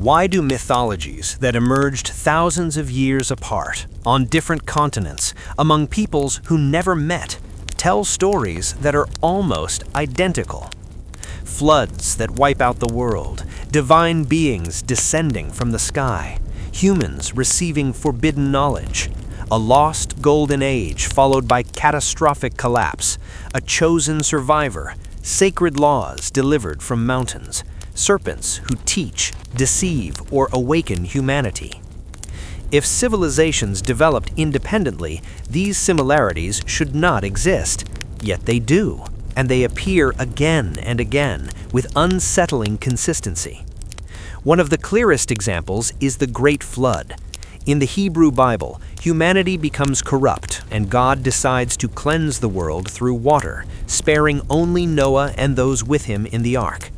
Why do mythologies that emerged thousands of years apart, on different continents, among peoples who never met, tell stories that are almost identical? Floods that wipe out the world, divine beings descending from the sky, humans receiving forbidden knowledge, a lost golden age followed by catastrophic collapse, a chosen survivor, sacred laws delivered from mountains, serpents who teach, deceive, or awaken humanity. If civilizations developed independently, these similarities should not exist, yet they do, and they appear again and again with unsettling consistency. One of the clearest examples is the Great Flood. In the Hebrew Bible, humanity becomes corrupt, and God decides to cleanse the world through water, sparing only Noah and those with him in the ark.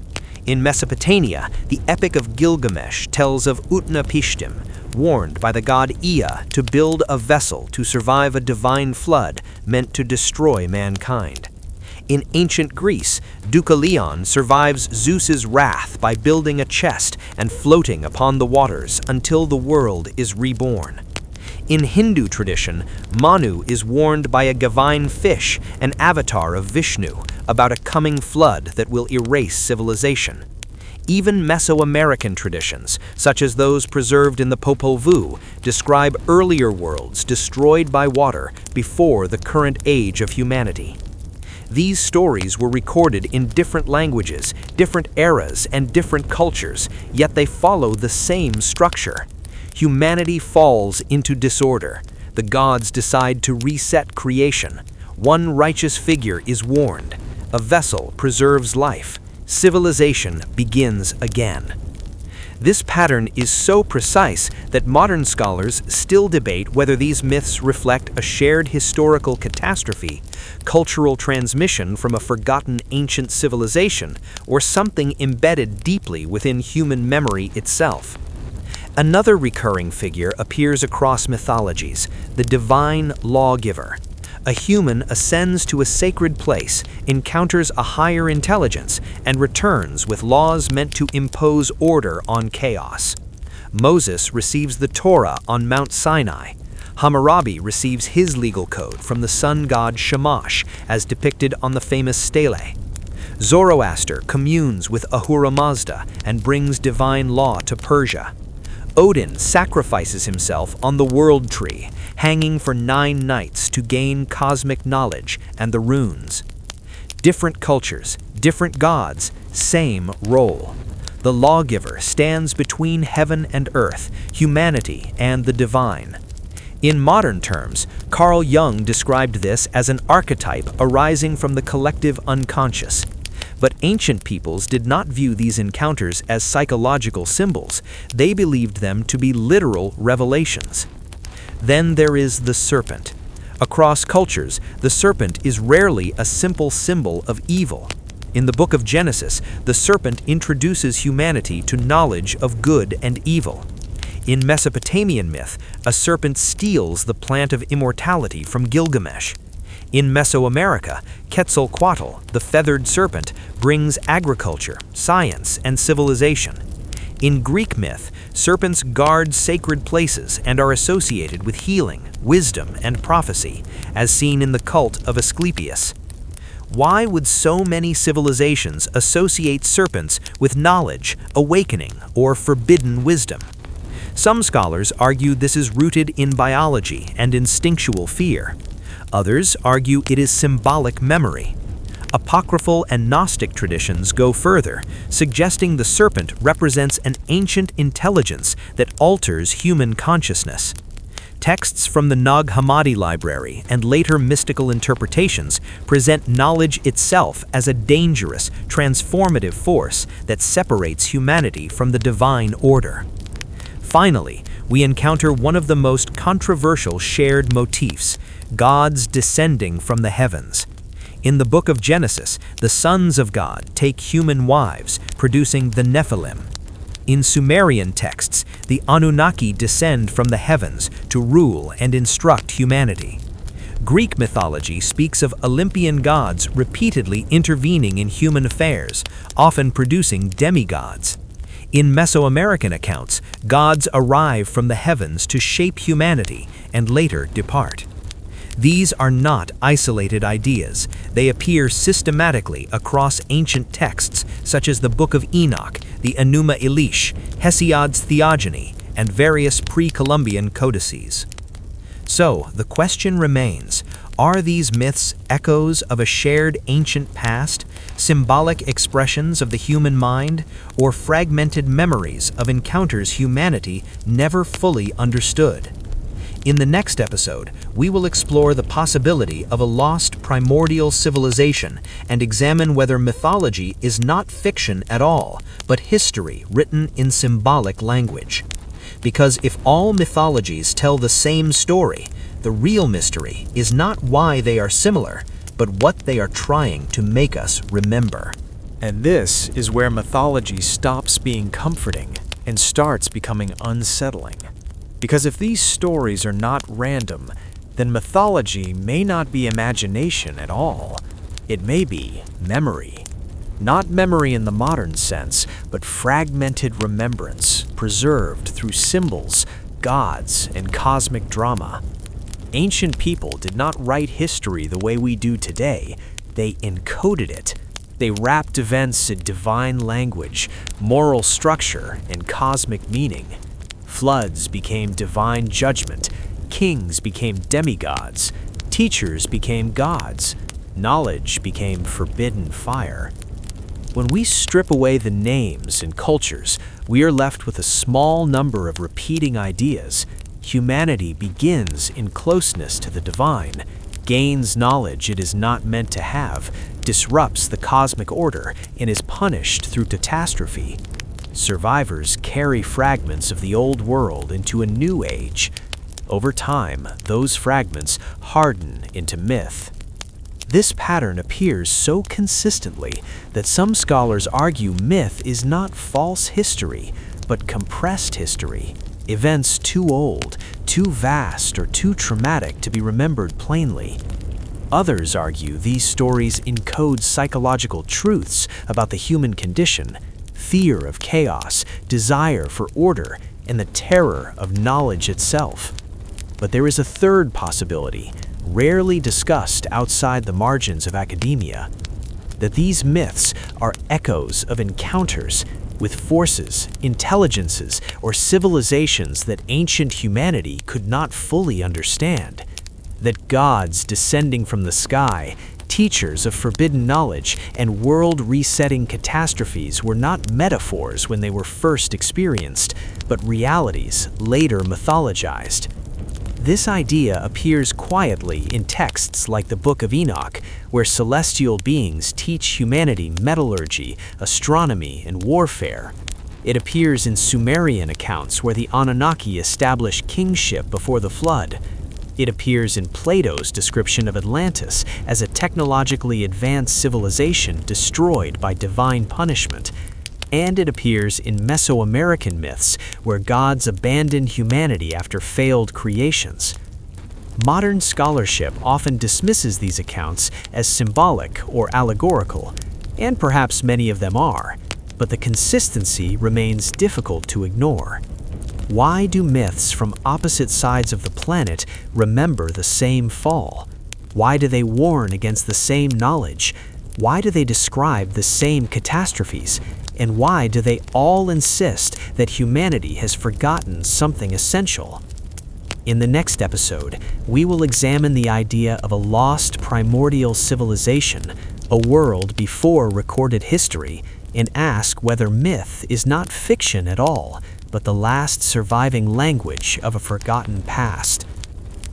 In Mesopotamia, the Epic of Gilgamesh tells of Utnapishtim, warned by the god Ea to build a vessel to survive a divine flood meant to destroy mankind. In ancient Greece, Deucalion survives Zeus's wrath by building a chest and floating upon the waters until the world is reborn. In Hindu tradition, Manu is warned by a divine fish, an avatar of Vishnu, about a coming flood that will erase civilization. Even Mesoamerican traditions, such as those preserved in the Popol Vuh, describe earlier worlds destroyed by water before the current age of humanity. These stories were recorded in different languages, different eras, and different cultures, yet they follow the same structure. Humanity falls into disorder. The gods decide to reset creation. One righteous figure is warned. A vessel preserves life. Civilization begins again. This pattern is so precise that modern scholars still debate whether these myths reflect a shared historical catastrophe, cultural transmission from a forgotten ancient civilization, or something embedded deeply within human memory itself. Another recurring figure appears across mythologies, the divine lawgiver. A human ascends to a sacred place, encounters a higher intelligence, and returns with laws meant to impose order on chaos. Moses receives the Torah on Mount Sinai. Hammurabi receives his legal code from the sun god Shamash, as depicted on the famous stele. Zoroaster communes with Ahura Mazda and brings divine law to Persia. Odin sacrifices himself on the world tree, hanging for 9 nights to gain cosmic knowledge and the runes. Different cultures, different gods, same role. The lawgiver stands between heaven and earth, humanity and the divine. In modern terms, Carl Jung described this as an archetype arising from the collective unconscious. But ancient peoples did not view these encounters as psychological symbols. They believed them to be literal revelations. Then there is the serpent. Across cultures, the serpent is rarely a simple symbol of evil. In the book of Genesis, the serpent introduces humanity to knowledge of good and evil. In Mesopotamian myth, a serpent steals the plant of immortality from Gilgamesh. In Mesoamerica, Quetzalcoatl, the feathered serpent, brings agriculture, science, and civilization. In Greek myth, serpents guard sacred places and are associated with healing, wisdom, and prophecy, as seen in the cult of Asclepius. Why would so many civilizations associate serpents with knowledge, awakening, or forbidden wisdom? Some scholars argue this is rooted in biology and instinctual fear. Others argue it is symbolic memory. Apocryphal and Gnostic traditions go further, suggesting the serpent represents an ancient intelligence that alters human consciousness. Texts from the Nag Hammadi library and later mystical interpretations present knowledge itself as a dangerous, transformative force that separates humanity from the divine order. Finally, we encounter one of the most controversial shared motifs, gods descending from the heavens. In the book of Genesis, the sons of God take human wives, producing the Nephilim. In Sumerian texts, the Anunnaki descend from the heavens to rule and instruct humanity. Greek mythology speaks of Olympian gods repeatedly intervening in human affairs, often producing demigods. In Mesoamerican accounts, gods arrive from the heavens to shape humanity and later depart. These are not isolated ideas. They appear systematically across ancient texts such as the Book of Enoch, the Enuma Elish, Hesiod's Theogony, and various pre-Columbian codices. So, the question remains, are these myths echoes of a shared ancient past, symbolic expressions of the human mind, or fragmented memories of encounters humanity never fully understood? In the next episode, we will explore the possibility of a lost primordial civilization and examine whether mythology is not fiction at all, but history written in symbolic language. Because if all mythologies tell the same story, the real mystery is not why they are similar, but what they are trying to make us remember. And this is where mythology stops being comforting and starts becoming unsettling. Because if these stories are not random, then mythology may not be imagination at all. It may be memory. Not memory in the modern sense, but fragmented remembrance, preserved through symbols, gods, and cosmic drama. Ancient people did not write history the way we do today. They encoded it. They wrapped events in divine language, moral structure, and cosmic meaning. Floods became divine judgment, kings became demigods, teachers became gods, knowledge became forbidden fire. When we strip away the names and cultures, we are left with a small number of repeating ideas. Humanity begins in closeness to the divine, gains knowledge it is not meant to have, disrupts the cosmic order, and is punished through catastrophe. Survivors carry fragments of the old world into a new age. Over time, those fragments harden into myth. This pattern appears so consistently that some scholars argue myth is not false history, but compressed history, events too old, too vast, or too traumatic to be remembered plainly. Others argue these stories encode psychological truths about the human condition, fear of chaos, desire for order, and the terror of knowledge itself. But there is a third possibility, rarely discussed outside the margins of academia, that these myths are echoes of encounters with forces, intelligences, or civilizations that ancient humanity could not fully understand, that gods descending from the sky, teachers of forbidden knowledge, and world-resetting catastrophes were not metaphors when they were first experienced, but realities later mythologized. This idea appears quietly in texts like the Book of Enoch, where celestial beings teach humanity metallurgy, astronomy, and warfare. It appears in Sumerian accounts where the Anunnaki establish kingship before the flood. It appears in Plato's description of Atlantis as a technologically advanced civilization destroyed by divine punishment. And it appears in Mesoamerican myths where gods abandon humanity after failed creations. Modern scholarship often dismisses these accounts as symbolic or allegorical, and perhaps many of them are, but the consistency remains difficult to ignore. Why do myths from opposite sides of the planet remember the same fall? Why do they warn against the same knowledge? Why do they describe the same catastrophes? And why do they all insist that humanity has forgotten something essential? In the next episode, we will examine the idea of a lost primordial civilization, a world before recorded history, and ask whether myth is not fiction at all, but the last surviving language of a forgotten past.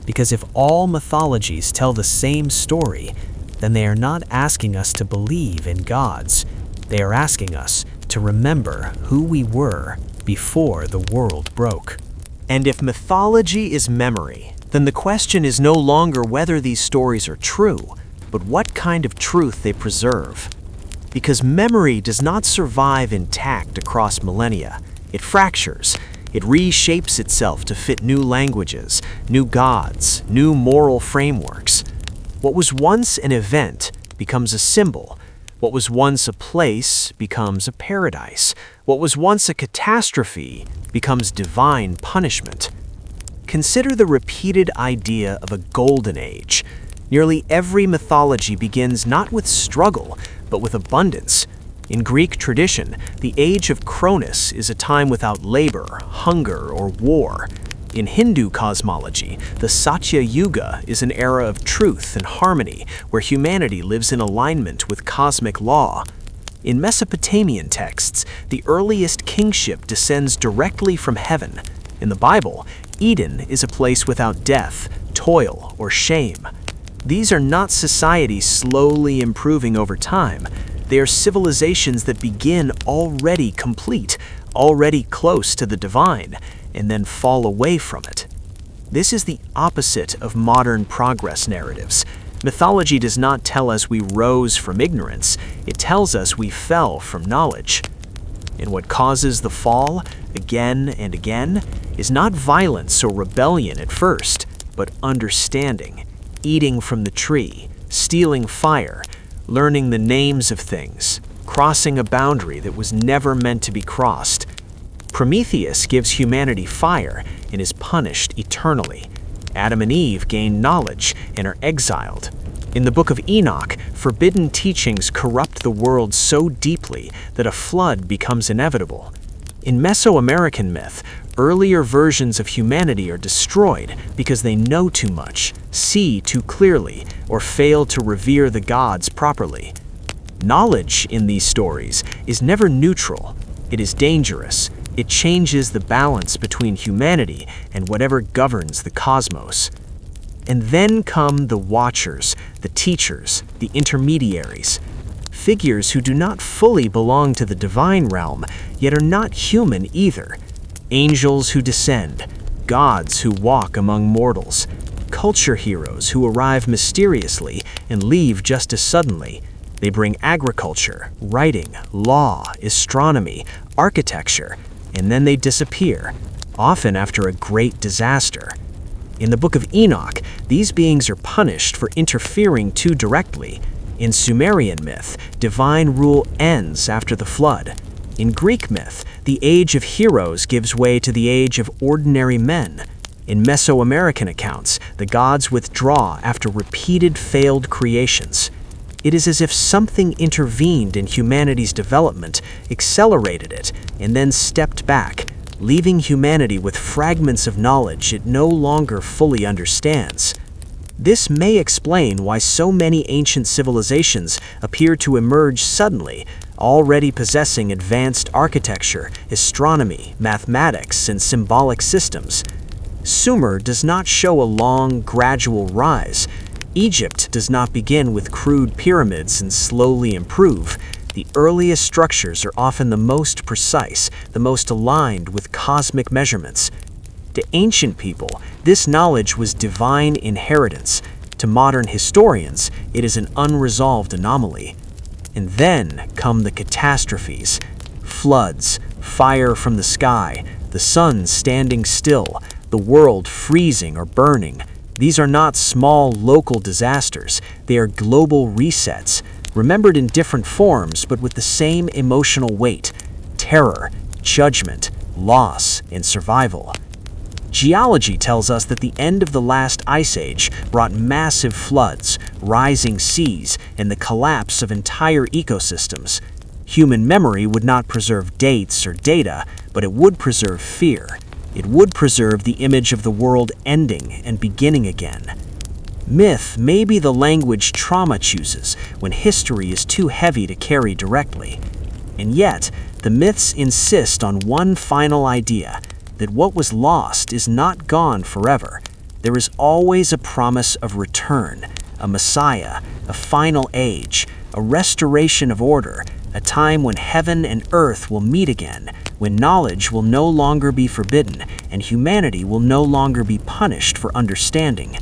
Because if all mythologies tell the same story, then they are not asking us to believe in gods. They are asking us to remember who we were before the world broke. And if mythology is memory, then the question is no longer whether these stories are true, but what kind of truth they preserve. Because memory does not survive intact across millennia. It fractures. It reshapes itself to fit new languages, new gods, new moral frameworks. What was once an event becomes a symbol, What was once a place becomes a paradise. What was once a catastrophe becomes divine punishment. Consider the repeated idea of a golden age. Nearly every mythology begins not with struggle, but with abundance. In Greek tradition, the age of Cronus is a time without labor, hunger, or war. In Hindu cosmology, the Satya Yuga is an era of truth and harmony, where humanity lives in alignment with cosmic law. In Mesopotamian texts, the earliest kingship descends directly from heaven. In the Bible, Eden is a place without death, toil, or shame. These are not societies slowly improving over time. They are civilizations that begin already complete, already close to the divine, and then fall away from it. This is the opposite of modern progress narratives. Mythology does not tell us we rose from ignorance, it tells us we fell from knowledge. And what causes the fall, again and again, is not violence or rebellion at first, but understanding, eating from the tree, stealing fire, learning the names of things, crossing a boundary that was never meant to be crossed. Prometheus gives humanity fire and is punished eternally. Adam and Eve gain knowledge and are exiled. In the Book of Enoch, forbidden teachings corrupt the world so deeply that a flood becomes inevitable. In Mesoamerican myth, earlier versions of humanity are destroyed because they know too much, see too clearly, or fail to revere the gods properly. Knowledge in these stories is never neutral. It is dangerous. It changes the balance between humanity and whatever governs the cosmos. And then come the watchers, the teachers, the intermediaries, figures who do not fully belong to the divine realm, yet are not human either. Angels who descend, gods who walk among mortals, culture heroes who arrive mysteriously and leave just as suddenly. They bring agriculture, writing, law, astronomy, architecture, and then they disappear, often after a great disaster. In the Book of Enoch, these beings are punished for interfering too directly. In Sumerian myth, divine rule ends after the flood. In Greek myth, the age of heroes gives way to the age of ordinary men. In Mesoamerican accounts, the gods withdraw after repeated failed creations. It is as if something intervened in humanity's development, accelerated it, and then stepped back, leaving humanity with fragments of knowledge it no longer fully understands. This may explain why so many ancient civilizations appear to emerge suddenly, already possessing advanced architecture, astronomy, mathematics, and symbolic systems. Sumer does not show a long, gradual rise. Egypt does not begin with crude pyramids and slowly improve. The earliest structures are often the most precise, the most aligned with cosmic measurements. To ancient people, this knowledge was divine inheritance. To modern historians, it is an unresolved anomaly. And then come the catastrophes. Floods, fire from the sky, the sun standing still, the world freezing or burning. These are not small local disasters. They are global resets, remembered in different forms but with the same emotional weight: terror, judgment, loss, and survival. Geology tells us that the end of the last ice age brought massive floods, rising seas, and the collapse of entire ecosystems. Human memory would not preserve dates or data, but it would preserve fear. It would preserve the image of the world ending and beginning again. Myth may be the language trauma chooses when history is too heavy to carry directly. And yet, the myths insist on one final idea: that what was lost is not gone forever. There is always a promise of return, a Messiah, a final age, a restoration of order, a time when heaven and earth will meet again, when knowledge will no longer be forbidden and humanity will no longer be punished for understanding.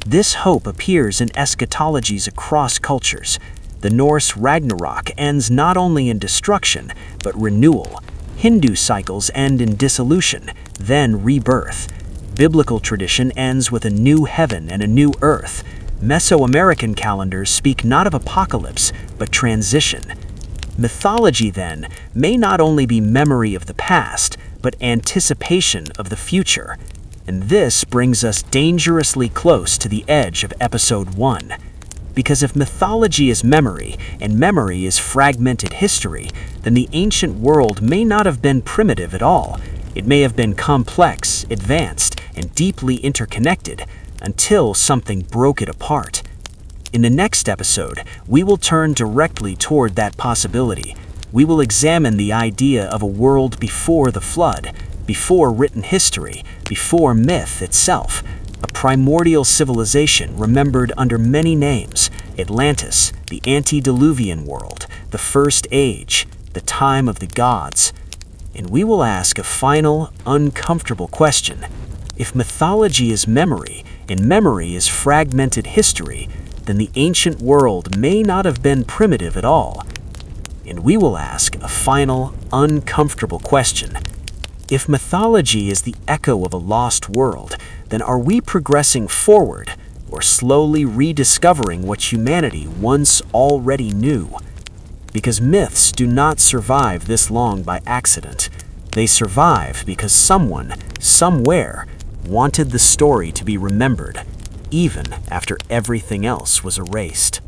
This hope appears in eschatologies across cultures. The Norse Ragnarok ends not only in destruction, but renewal. Hindu cycles end in dissolution, then rebirth. Biblical tradition ends with a new heaven and a new earth. Mesoamerican calendars speak not of apocalypse, but transition. Mythology, then, may not only be memory of the past, but anticipation of the future. And this brings us dangerously close to the edge of Episode 1. Because if mythology is memory, and memory is fragmented history, then the ancient world may not have been primitive at all. It may have been complex, advanced, and deeply interconnected, until something broke it apart. In the next episode, we will turn directly toward that possibility. We will examine the idea of a world before the flood, before written history, before myth itself, a primordial civilization remembered under many names: Atlantis, the antediluvian world, the First Age, the time of the gods. And we will ask a final, uncomfortable question. If mythology is memory, and memory is fragmented history, then the ancient world may not have been primitive at all. And we will ask a final, uncomfortable question. If mythology is the echo of a lost world, then are we progressing forward, or slowly rediscovering what humanity once already knew? Because myths do not survive this long by accident. They survive because someone, somewhere, wanted the story to be remembered, even after everything else was erased.